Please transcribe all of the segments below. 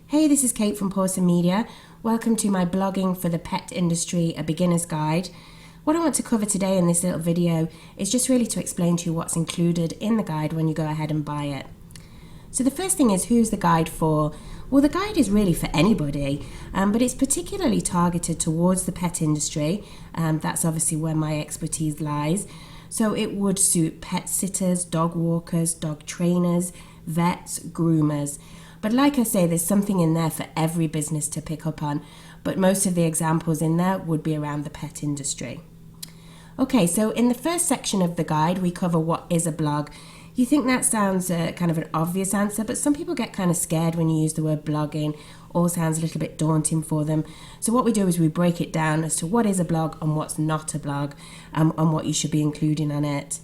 Hey, this is Kate from Pawson Media. Welcome to my blogging for the pet industry, a beginner's guide. What I want to cover today in this little video is just really to explain to you what's included in the guide when you go ahead and buy it. So the first thing is, who's the guide for? Well, the guide is really for anybody, but it's particularly targeted towards the pet industry. That's obviously where my expertise lies. So it would suit pet sitters, dog walkers, dog trainers, vets, groomers. But like I say, there's something in there for every business to pick up on. But most of the examples in there would be around the pet industry. Okay, so in the first section of the guide, we cover what is a blog. You think that sounds kind of an obvious answer, but some people get kind of scared when you use the word blogging. All sounds a little bit daunting for them. So what we do is we break it down as to what is a blog and what's not a blog, and what you should be including on it.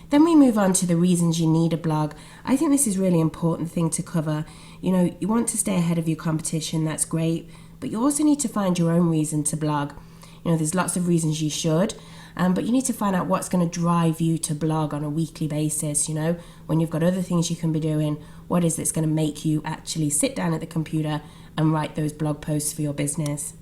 Then we move on to the reasons you need a blog. I think this is a really important thing to cover. You know, you want to stay ahead of your competition, that's great, but you also need to find your own reason to blog. You know, there's lots of reasons you should, but you need to find out what's going to drive you to blog on a weekly basis. You know, when you've got other things you can be doing, what is it's going to make you actually sit down at the computer and write those blog posts for your business.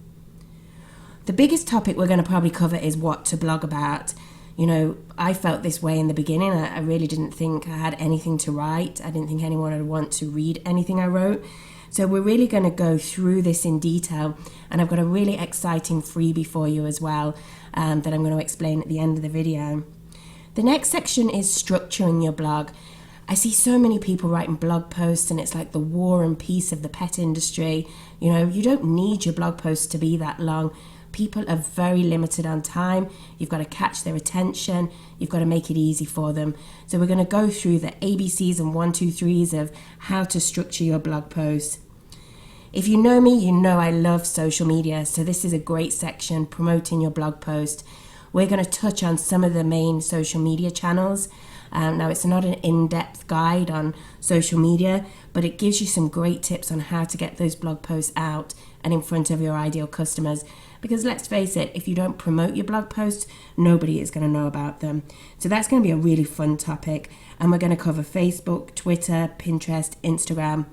The biggest topic we're going to probably cover is what to blog about. You know, I felt this way in the beginning. I really didn't think I had anything to write. I didn't think anyone would want to read anything I wrote. So we're really going to go through this in detail, and I've got a really exciting freebie for you as well that I'm going to explain at the end of the video. The next section is structuring your blog. I see so many people writing blog posts and it's like the war and peace of the pet industry. You know, you don't need your blog posts to be that long. People are very limited on time. You've got to catch their attention. You've got to make it easy for them. So we're going to go through the ABCs and 1, 2, 3s of how to structure your blog post. If you know me, you know I love social media. So this is a great section, promoting your blog post. We're going to touch on some of the main social media channels. Now, it's not an in-depth guide on social media, but it gives you some great tips on how to get those blog posts out and in front of your ideal customers. Because let's face it, if you don't promote your blog posts, nobody is going to know about them. So that's going to be a really fun topic. And we're going to cover Facebook, Twitter, Pinterest, Instagram.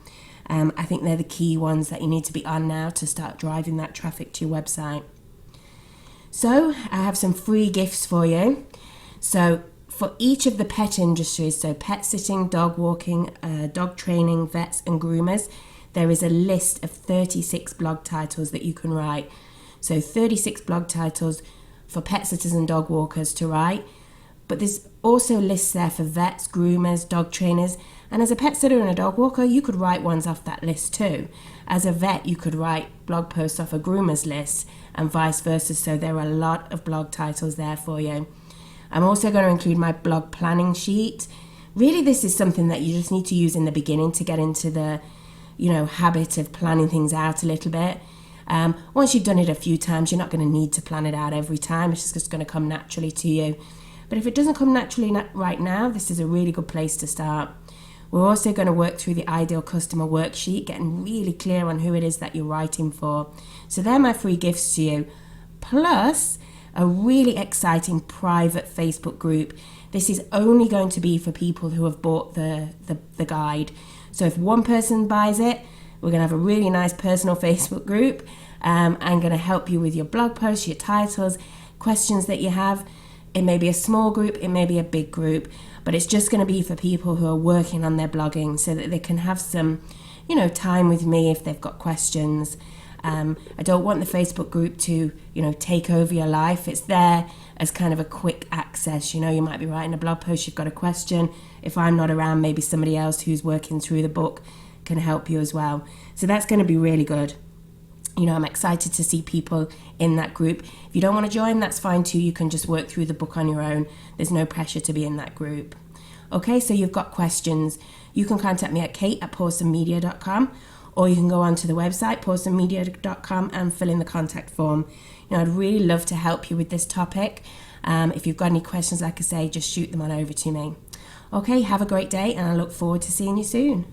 I think they're the key ones that you need to be on now to start driving that traffic to your website. So I have some free gifts for you. So for each of the pet industries, so pet sitting, dog walking, dog training, vets and groomers, there is a list of 36 blog titles that you can write. So 36 blog titles for pet sitters and dog walkers to write. But there's also lists there for vets, groomers, dog trainers. And as a pet sitter and a dog walker, you could write ones off that list too. As a vet, you could write blog posts off a groomer's list and vice versa. So there are a lot of blog titles there for you. I'm also going to include my blog planning sheet. Really, this is something that you just need to use in the beginning to get into the, habit of planning things out a little bit. Once you've done it a few times, you're not going to need to plan it out every time. It's just going to come naturally to you. But if it doesn't come naturally right now, this is a really good place to start. We're also going to work through the ideal customer worksheet, getting really clear on who it is that you're writing for. So they're my free gifts to you. Plus, a really exciting private Facebook group. This is only going to be for people who have bought the guide. So if one person buys it, we're going to have a really nice personal Facebook group. I'm going to help you with your blog posts, your titles, questions that you have. It may be a small group, it may be a big group, but it's just going to be for people who are working on their blogging so that they can have some, time with me if they've got questions. I don't want the Facebook group to, take over your life. It's there as kind of a quick access. You might be writing a blog post, you've got a question. If I'm not around, maybe somebody else who's working through the book can help you as well. So that's going to be really good. I'm excited to see people in that group. If you don't want to join, that's fine too. You can just work through the book on your own. There's no pressure to be in that group. Okay, so you've got questions. You can contact me at kate@pawsonmedia.com, or you can go onto the website, pawsonmedia.com, and fill in the contact form. I'd really love to help you with this topic. If you've got any questions, like I say, just shoot them on over to me. Okay, have a great day, and I look forward to seeing you soon.